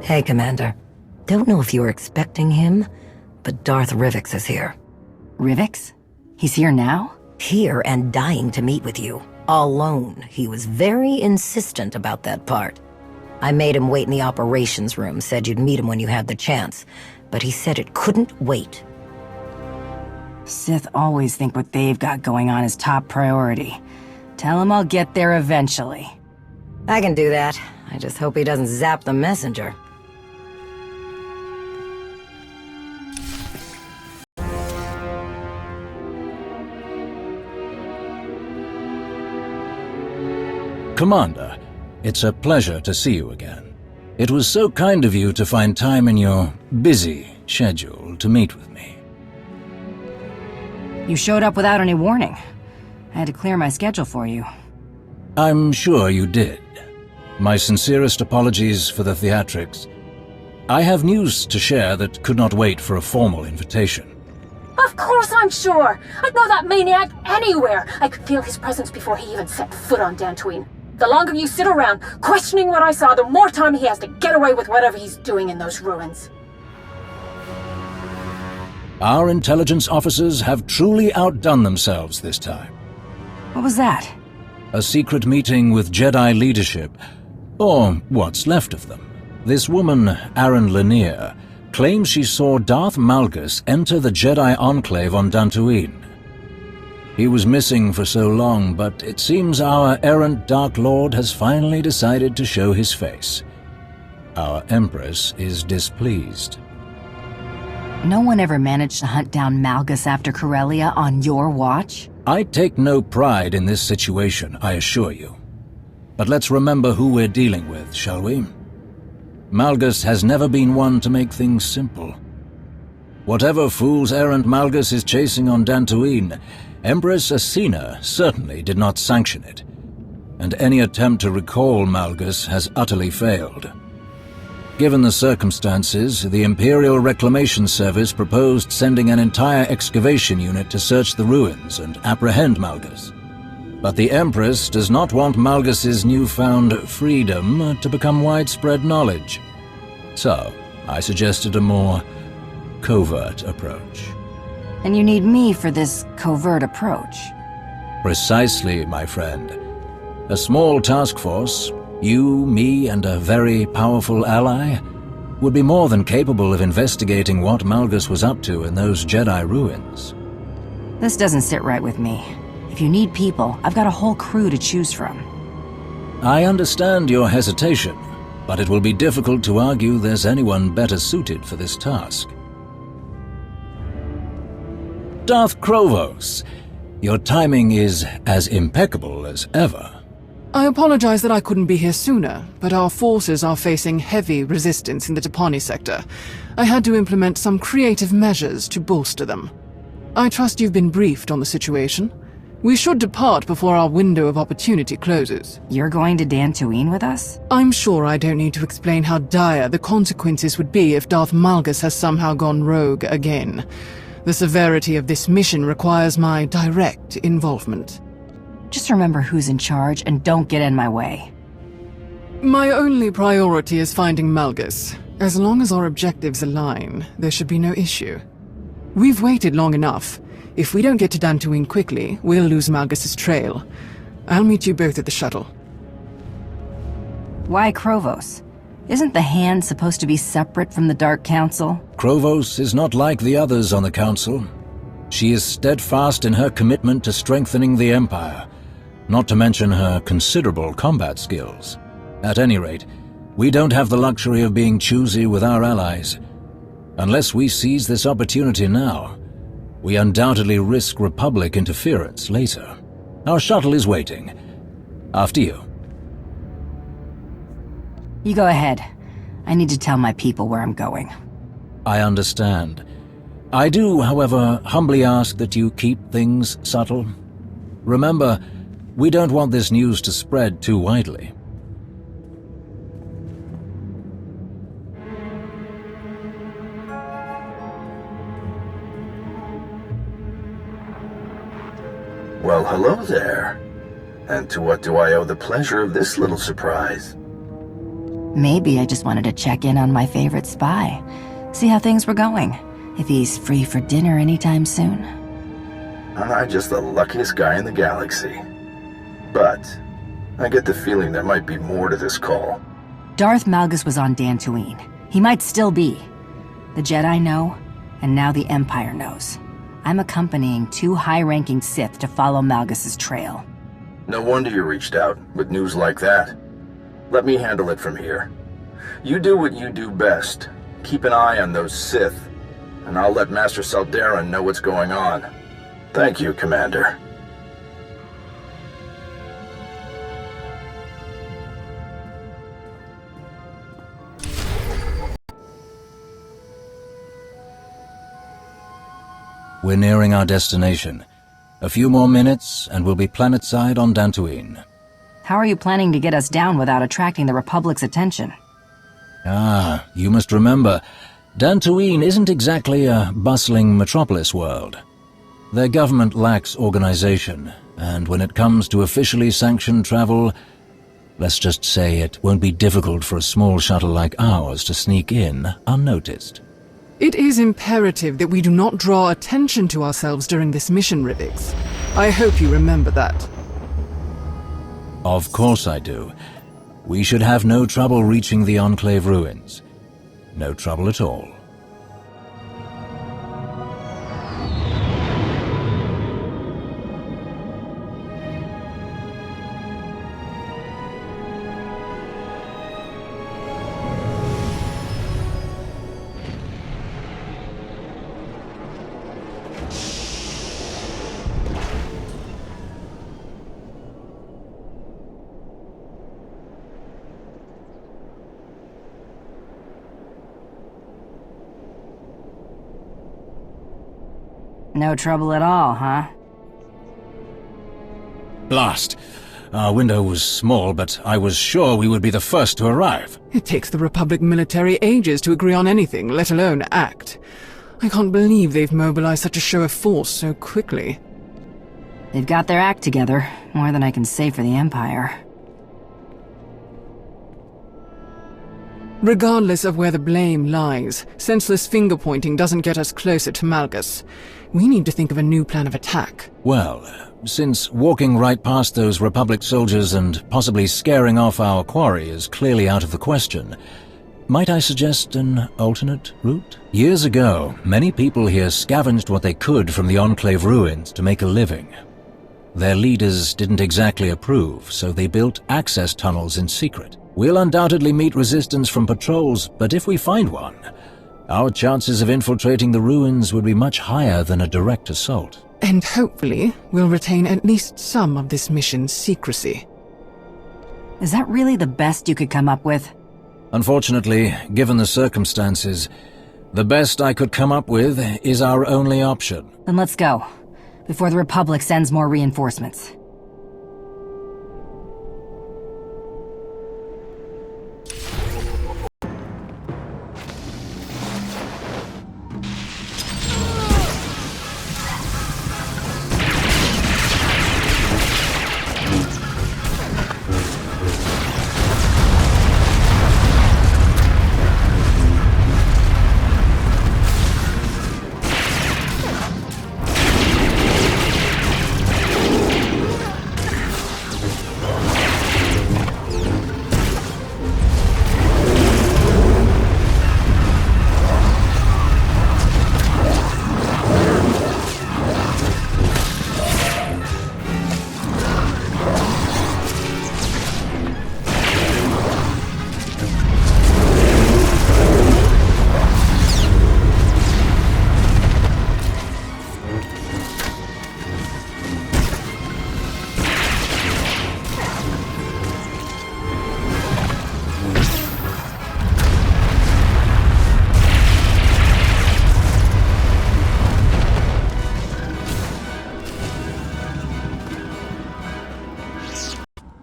Hey, Commander. Don't know if you were expecting him, but Darth Rivix is here. Rivix? He's here now? Here and dying to meet with you. Alone. He was very insistent about that part. I made him wait in the operations room, said you'd meet him when you had the chance, but he said it couldn't wait. Sith always think what they've got going on is top priority. Tell him I'll get there eventually. I can do that. I just hope he doesn't zap the messenger. Commander, it's a pleasure to see you again. It was so kind of you to find time in your busy schedule to meet with me. You showed up without any warning. I had to clear my schedule for you. I'm sure you did. My sincerest apologies for the theatrics. I have news to share that could not wait for a formal invitation. Of course I'm sure! I'd know that maniac anywhere! I could feel his presence before he even set foot on Dantooine. The longer you sit around, questioning what I saw, the more time he has to get away with whatever he's doing in those ruins. Our intelligence officers have truly outdone themselves this time. What was that? A secret meeting with Jedi leadership, or what's left of them. This woman, Aaron Lanier, claims she saw Darth Malgus enter the Jedi Enclave on Dantooine. He was missing for so long, but it seems our errant Dark Lord has finally decided to show his face. Our Empress is displeased. No one ever managed to hunt down Malgus after Corellia on your watch? I take no pride in this situation, I assure you. But let's remember who we're dealing with, shall we? Malgus has never been one to make things simple. Whatever fool's errand Malgus is chasing on Dantooine, Empress Asina certainly did not sanction it, and any attempt to recall Malgus has utterly failed. Given the circumstances, the Imperial Reclamation Service proposed sending an entire excavation unit to search the ruins and apprehend Malgus. But the Empress does not want Malgus's newfound freedom to become widespread knowledge. So, I suggested a more covert approach. And you need me for this covert approach. Precisely, my friend. A small task force, you, me, and a very powerful ally, would be more than capable of investigating what Malgus was up to in those Jedi ruins. This doesn't sit right with me. If you need people, I've got a whole crew to choose from. I understand your hesitation, but it will be difficult to argue there's anyone better suited for this task. Darth Krovos, your timing is as impeccable as ever. I apologize that I couldn't be here sooner, but our forces are facing heavy resistance in the Tapani sector. I had to implement some creative measures to bolster them. I trust you've been briefed on the situation. We should depart before our window of opportunity closes. You're going to Dantooine with us? I'm sure I don't need to explain how dire the consequences would be if Darth Malgus has somehow gone rogue again. The severity of this mission requires my direct involvement. Just remember who's in charge and don't get in my way. My only priority is finding Malgus. As long as our objectives align, there should be no issue. We've waited long enough. If we don't get to Dantooine quickly, we'll lose Malgus's trail. I'll meet you both at the shuttle. Why Krovos? Isn't the Hand supposed to be separate from the Dark Council? Krovos is not like the others on the Council. She is steadfast in her commitment to strengthening the Empire, not to mention her considerable combat skills. At any rate, we don't have the luxury of being choosy with our allies. Unless we seize this opportunity now, we undoubtedly risk Republic interference later. Our shuttle is waiting. After you. You go ahead. I need to tell my people where I'm going. I understand. I do, however, humbly ask that you keep things subtle. Remember, we don't want this news to spread too widely. Well, hello there. And to what do I owe the pleasure of this little surprise? Maybe I just wanted to check in on my favorite spy. See how things were going. If he's free for dinner anytime soon. Am I just the luckiest guy in the galaxy? But I get the feeling there might be more to this call. Darth Malgus was on Dantooine. He might still be. The Jedi know, and now the Empire knows. I'm accompanying 2 high-ranking Sith to follow Malgus's trail. No wonder you reached out with news like that. Let me handle it from here. You do what you do best. Keep an eye on those Sith, and I'll let Master Saldarin know what's going on. Thank you, Commander. We're nearing our destination. A few more minutes, and we'll be planetside on Dantooine. How are you planning to get us down without attracting the Republic's attention? Ah, you must remember, Dantooine isn't exactly a bustling metropolis world. Their government lacks organization, and when it comes to officially sanctioned travel, let's just say it won't be difficult for a small shuttle like ours to sneak in unnoticed. It is imperative that we do not draw attention to ourselves during this mission, Rivix. I hope you remember that. Of course I do. We should have no trouble reaching the Enclave ruins. No trouble at all. No trouble at all, huh? Blast! Our window was small, but I was sure we would be the first to arrive. It takes the Republic military ages to agree on anything, let alone act. I can't believe they've mobilized such a show of force so quickly. They've got their act together, more than I can say for the Empire. Regardless of where the blame lies, senseless finger-pointing doesn't get us closer to Malgus. We need to think of a new plan of attack. Well, since walking right past those Republic soldiers and possibly scaring off our quarry is clearly out of the question, might I suggest an alternate route? Years ago, many people here scavenged what they could from the Enclave ruins to make a living. Their leaders didn't exactly approve, so they built access tunnels in secret. We'll undoubtedly meet resistance from patrols, but if we find one, our chances of infiltrating the ruins would be much higher than a direct assault. And hopefully, we'll retain at least some of this mission's secrecy. Is that really the best you could come up with? Unfortunately, given the circumstances, the best I could come up with is our only option. Then let's go, before the Republic sends more reinforcements.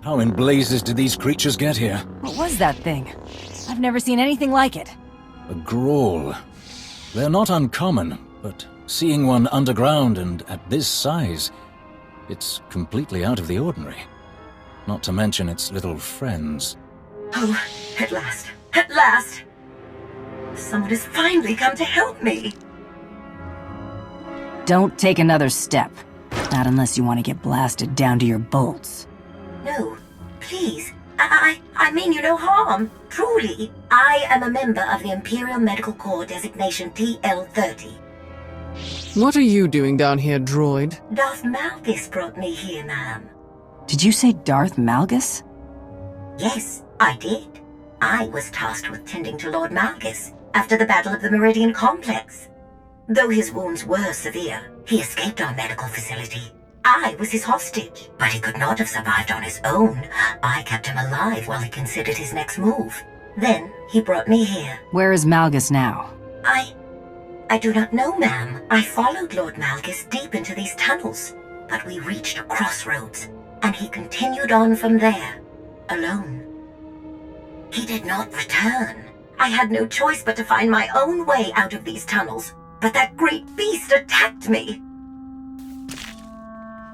How in blazes did these creatures get here? What was that thing? I've never seen anything like it. A Grawl. They're not uncommon, but seeing one underground and at this size, it's completely out of the ordinary. Not to mention its little friends. Oh, at last. At last! Someone has finally come to help me. Don't take another step. Not unless you want to get blasted down to your bolts. No, please. I mean you no harm. Truly. I am a member of the Imperial Medical Corps designation TL-30. What are you doing down here, droid? Darth Malgus brought me here, ma'am. Did you say Darth Malgus? Yes, I did. I was tasked with tending to Lord Malgus after the Battle of the Meridian Complex. Though his wounds were severe, he escaped our medical facility. I was his hostage, but he could not have survived on his own. I kept him alive while he considered his next move. Then he brought me here. Where is Malgus now? I do not know, ma'am. I followed Lord Malgus deep into these tunnels, but we reached a crossroads, and he continued on from there, alone. He did not return. I had no choice but to find my own way out of these tunnels, but that great beast attacked me.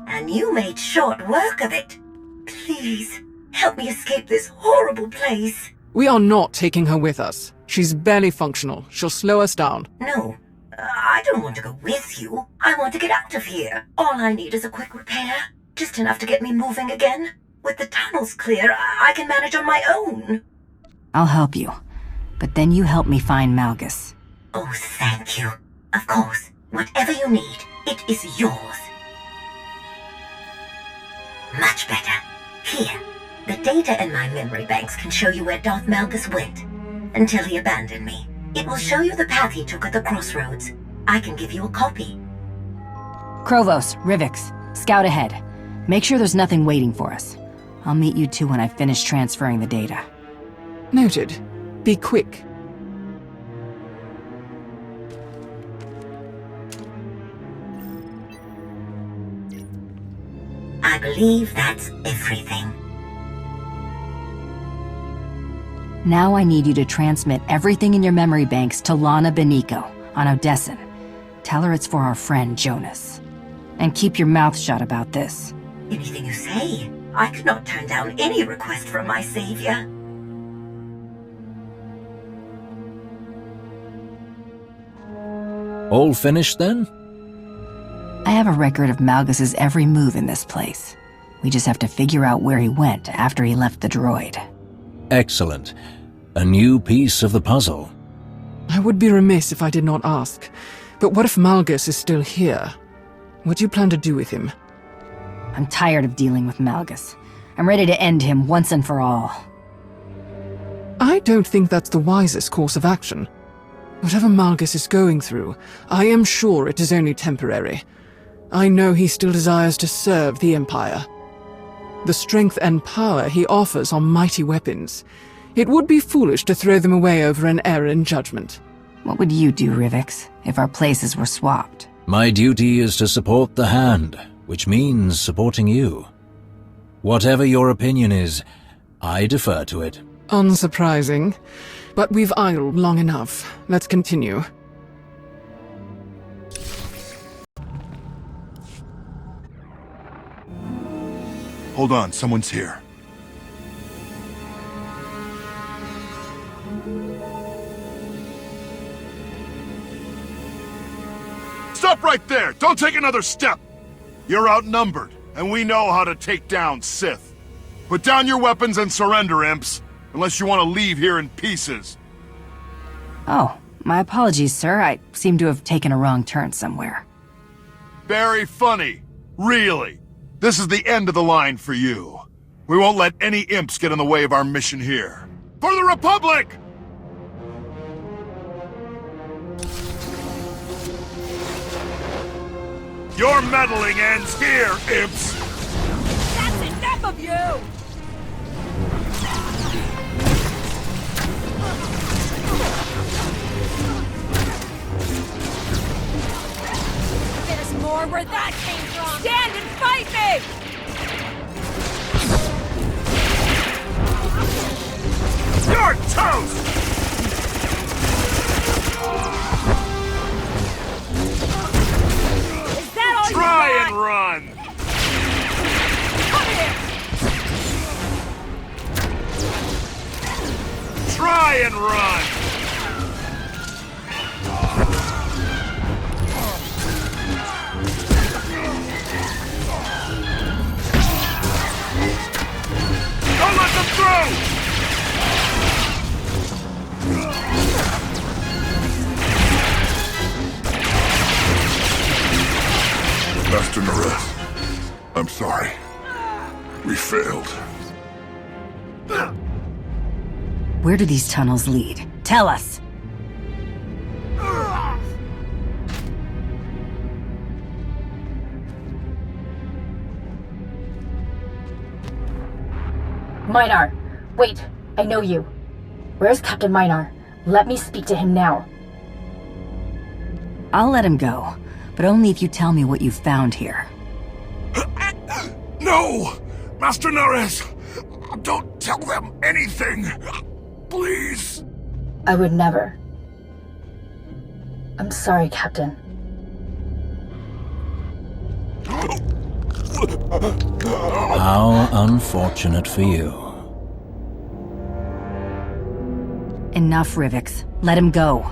And you made short work of it. Please, help me escape this horrible place. We are not taking her with us. She's barely functional. She'll slow us down. No, I don't want to go with you. I want to get out of here. All I need is a quick repair. Just enough to get me moving again. With the tunnels clear, I can manage on my own. I'll help you. But then you help me find Malgus. Oh, thank you. Of course. Whatever you need, it is yours. Much better. Here. The data in my memory banks can show you where Darth Malgus went. Until he abandoned me. It will show you the path he took at the crossroads. I can give you a copy. Krovos, Rivix, scout ahead. Make sure there's nothing waiting for us. I'll meet you two when I've finished transferring the data. Noted. Be quick. I believe that's everything. Now I need you to transmit everything in your memory banks to Lana Beniko on Odessen. Tell her it's for our friend Jonas. And keep your mouth shut about this. Anything you say. I could not turn down any request from my savior. All finished then? I have a record of Malgus's every move in this place. We just have to figure out where he went after he left the droid. Excellent. A new piece of the puzzle. I would be remiss if I did not ask. But what if Malgus is still here? What do you plan to do with him? I'm tired of dealing with Malgus. I'm ready to end him once and for all. I don't think that's the wisest course of action. Whatever Malgus is going through, I am sure it is only temporary. I know he still desires to serve the Empire. The strength and power he offers are mighty weapons. It would be foolish to throw them away over an error in judgment. What would you do, Rivix, if our places were swapped? My duty is to support the Hand, which means supporting you. Whatever your opinion is, I defer to it. Unsurprising. But we've idled long enough. Let's continue. Hold on, someone's here. Stop right there! Don't take another step! You're outnumbered, and we know how to take down Sith. Put down your weapons and surrender, imps, unless you want to leave here in pieces. Oh, my apologies, sir. I seem to have taken a wrong turn somewhere. Very funny. Really. This is the end of the line for you. We won't let any imps get in the way of our mission here. For the Republic! Your meddling ends here, imps! That's enough of you! There's more where that came from! Stand and fight me! You're toast! Is that all Try you and run! Come here! Die and run! Don't let them through! Master Nares, I'm sorry. We failed. Where do these tunnels lead? Tell us! Minar! Wait, I know you. Where's Captain Minar? Let me speak to him now. I'll let him go, but only if you tell me what you found here. No! Master Nares! Don't tell them anything! Please! I would never. I'm sorry, Captain. How unfortunate for you. Enough, Rivix. Let him go.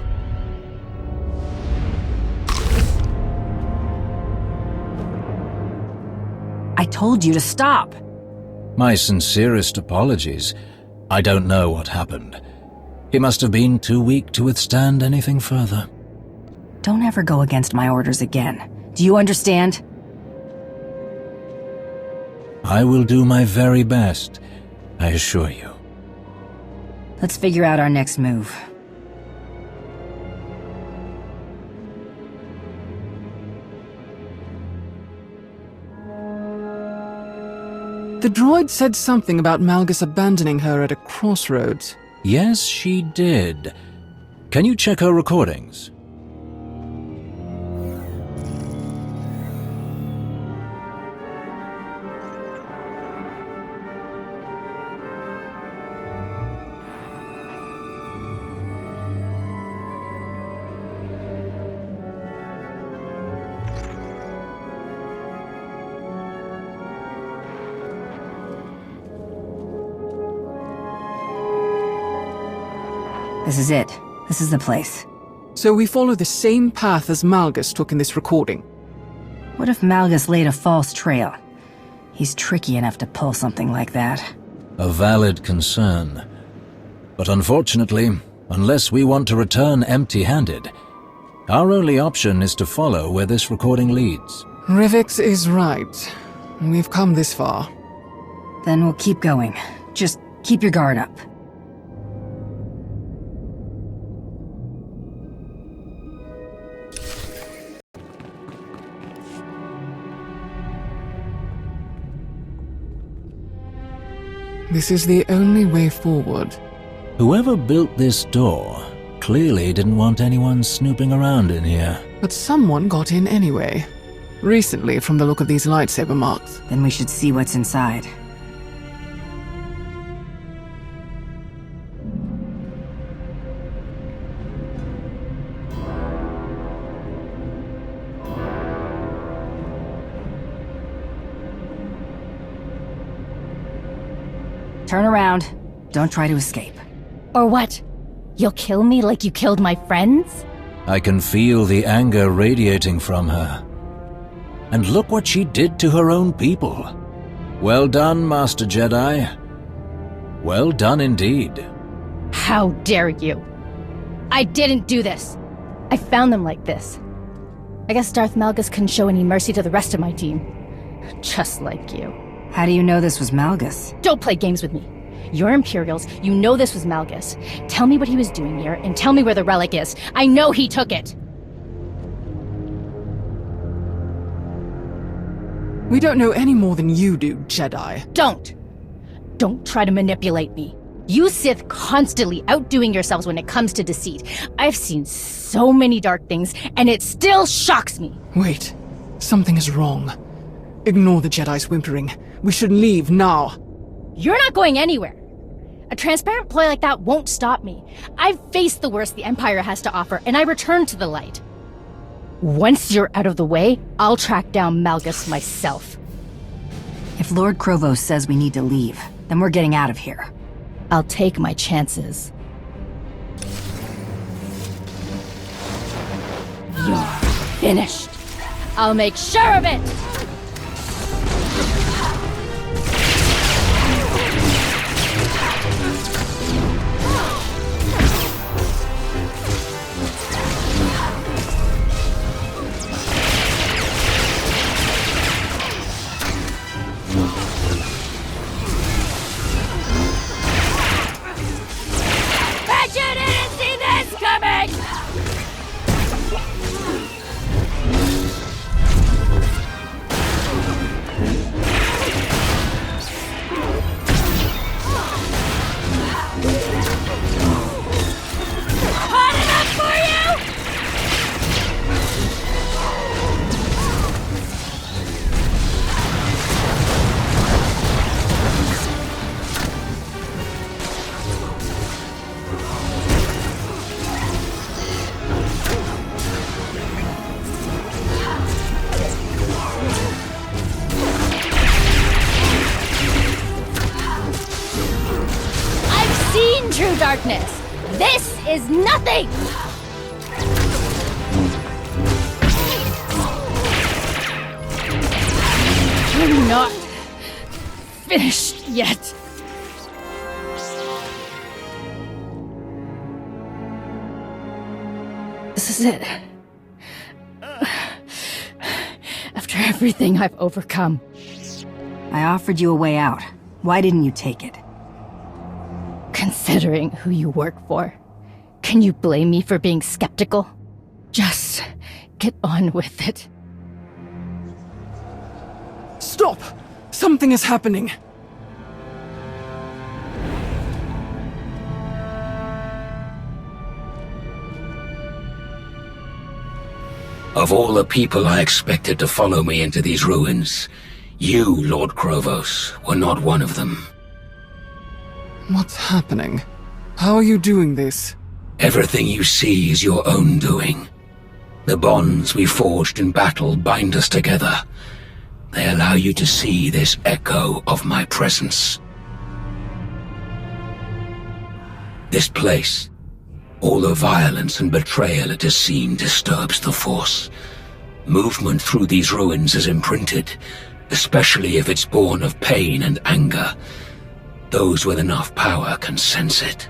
I told you to stop! My sincerest apologies. I don't know what happened. He must have been too weak to withstand anything further. Don't ever go against my orders again. Do you understand? I will do my very best, I assure you. Let's figure out our next move. The droid said something about Malgus abandoning her at a crossroads. Yes, she did. Can you check her recordings? This is it. This is the place. So we follow the same path as Malgus took in this recording. What if Malgus laid a false trail? He's tricky enough to pull something like that. A valid concern. But unfortunately, unless we want to return empty-handed, our only option is to follow where this recording leads. Rivix is right. We've come this far. Then we'll keep going. Just keep your guard up. This is the only way forward. Whoever built this door clearly didn't want anyone snooping around in here. But someone got in anyway. Recently, from the look of these lightsaber marks. Then we should see what's inside. Turn around. Don't try to escape. Or what? You'll kill me like you killed my friends? I can feel the anger radiating from her. And look what she did to her own people. Well done, Master Jedi. Well done indeed. How dare you? I didn't do this. I found them like this. I guess Darth Malgus couldn't show any mercy to the rest of my team. Just like you. How do you know this was Malgus? Don't play games with me. You're Imperials, you know this was Malgus. Tell me what he was doing here, and tell me where the relic is. I know he took it! We don't know any more than you do, Jedi. Don't try to manipulate me. You Sith constantly outdoing yourselves when it comes to deceit. I've seen so many dark things, and it still shocks me. Wait. Something is wrong. Ignore the Jedi's whimpering. We should leave now. You're not going anywhere. A transparent ploy like that won't stop me. I've faced the worst the Empire has to offer, and I return to the light. Once you're out of the way, I'll track down Malgus myself. If Lord Krovos says we need to leave, then we're getting out of here. I'll take my chances. finished. I'll make sure of it! Bet you didn't see this coming! Hot enough for you? I've seen true darkness. This is nothing! We're not finished yet. This is it. After everything I've overcome. I offered you a way out. Why didn't you take it? Considering who you work for, can you blame me for being skeptical? Just get on with it. Stop! Something is happening. Of all the people I expected to follow me into these ruins, you, Lord Krovos, were not one of them. What's happening? How are you doing this? Everything you see is your own doing. The bonds we forged in battle bind us together. They allow you to see this echo of my presence. This place, all the violence and betrayal it has seen disturbs the Force. Movement through these ruins is imprinted, especially if it's born of pain and anger. Those with enough power can sense it.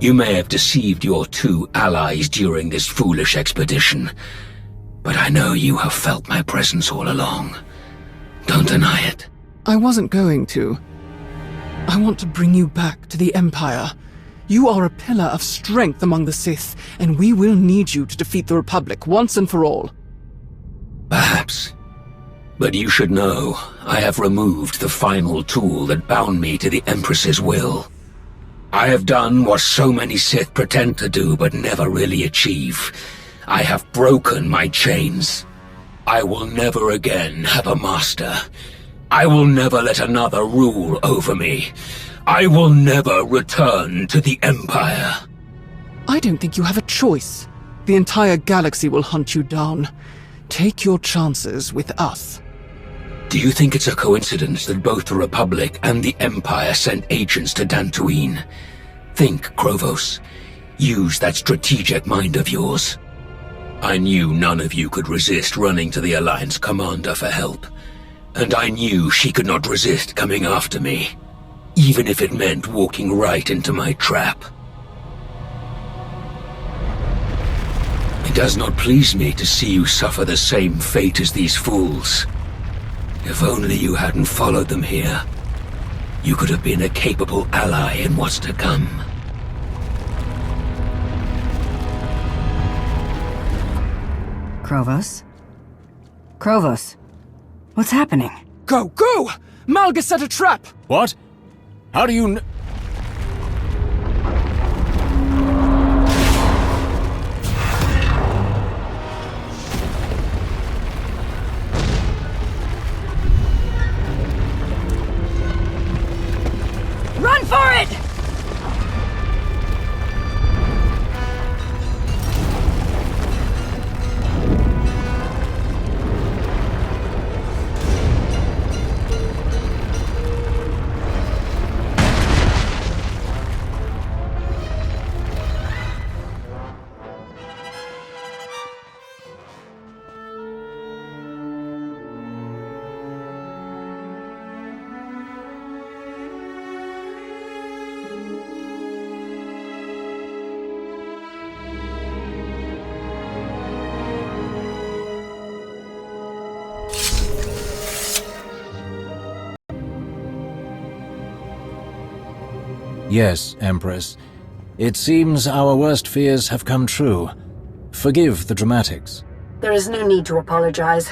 You may have deceived your two allies during this foolish expedition, but I know you have felt my presence all along. Don't deny it. I wasn't going to. I want to bring you back to the Empire. You are a pillar of strength among the Sith, and we will need you to defeat the Republic once and for all. Perhaps. But you should know, I have removed the final tool that bound me to the Empress's will. I have done what so many Sith pretend to do but never really achieve. I have broken my chains. I will never again have a master. I will never let another rule over me. I will never return to the Empire. I don't think you have a choice. The entire galaxy will hunt you down. Take your chances with us. Do you think it's a coincidence that both the Republic and the Empire sent agents to Dantooine? Think, Krovos. Use that strategic mind of yours. I knew none of you could resist running to the Alliance commander for help. And I knew she could not resist coming after me, even if it meant walking right into my trap. It does not please me to see you suffer the same fate as these fools. If only you hadn't followed them here, you could have been a capable ally in what's to come. Krovos? Krovos? What's happening? Go, go! Malgus set a trap! What? How do you Run for it! Yes, Empress. It seems our worst fears have come true. Forgive the dramatics. There is no need to apologize.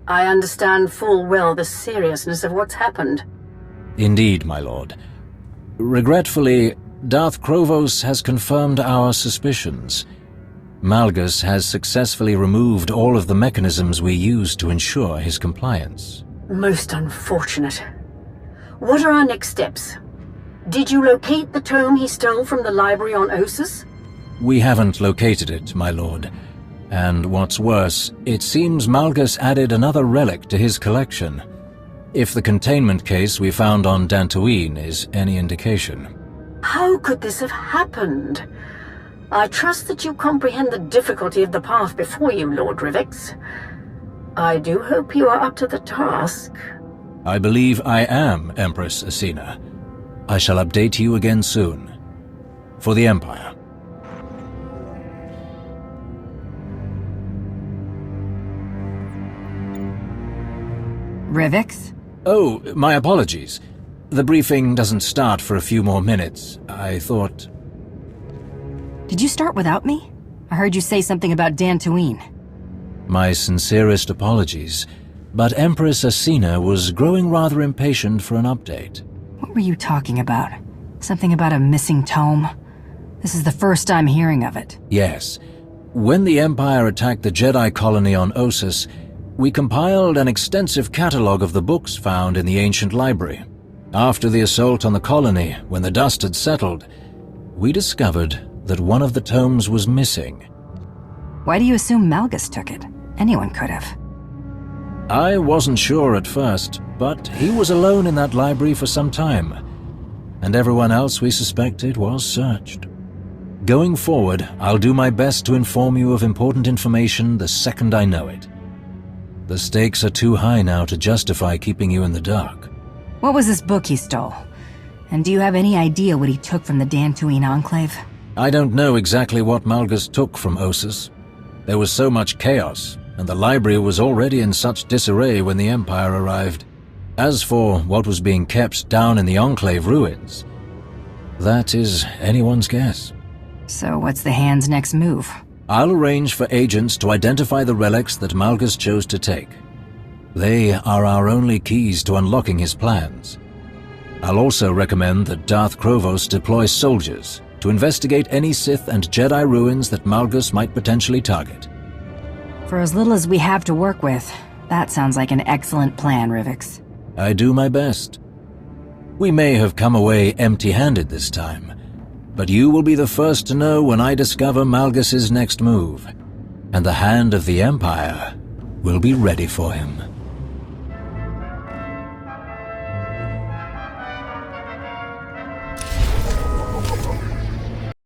I understand full well the seriousness of what's happened. Indeed, my lord. Regretfully, Darth Krovos has confirmed our suspicions. Malgus has successfully removed all of the mechanisms we use to ensure his compliance. Most unfortunate. What are our next steps? Did you locate the tome he stole from the library on Ossus? We haven't located it, my lord. And what's worse, it seems Malgus added another relic to his collection. If the containment case we found on Dantooine is any indication. How could this have happened? I trust that you comprehend the difficulty of the path before you, Lord Rivix. I do hope you are up to the task. I believe I am, Empress Asina. I shall update you again soon. For the Empire. Rivix? Oh, my apologies. The briefing doesn't start for a few more minutes. I thought... Did you start without me? I heard you say something about Dantooine. My sincerest apologies, but Empress Asina was growing rather impatient for an update. What were you talking about? Something about a missing tome? This is the first I'm hearing of it. Yes. When the Empire attacked the Jedi colony on Ossus, we compiled an extensive catalogue of the books found in the ancient library. After the assault on the colony, when the dust had settled, we discovered that one of the tomes was missing. Why do you assume Malgus took it? Anyone could have. I wasn't sure at first, but he was alone in that library for some time, and everyone else we suspected was searched. Going forward, I'll do my best to inform you of important information the second I know it. The stakes are too high now to justify keeping you in the dark. What was this book he stole? And do you have any idea what he took from the Dantooine Enclave? I don't know exactly what Malgus took from Ossus. There was so much chaos, and the library was already in such disarray when the Empire arrived. As for what was being kept down in the Enclave ruins, that is anyone's guess. So what's the Hand's next move? I'll arrange for agents to identify the relics that Malgus chose to take. They are our only keys to unlocking his plans. I'll also recommend that Darth Krovos deploy soldiers to investigate any Sith and Jedi ruins that Malgus might potentially target. For as little as we have to work with, that sounds like an excellent plan, Rivix. I do my best. We may have come away empty-handed this time, but you will be the first to know when I discover Malgus's next move, and the Hand of the Empire will be ready for him.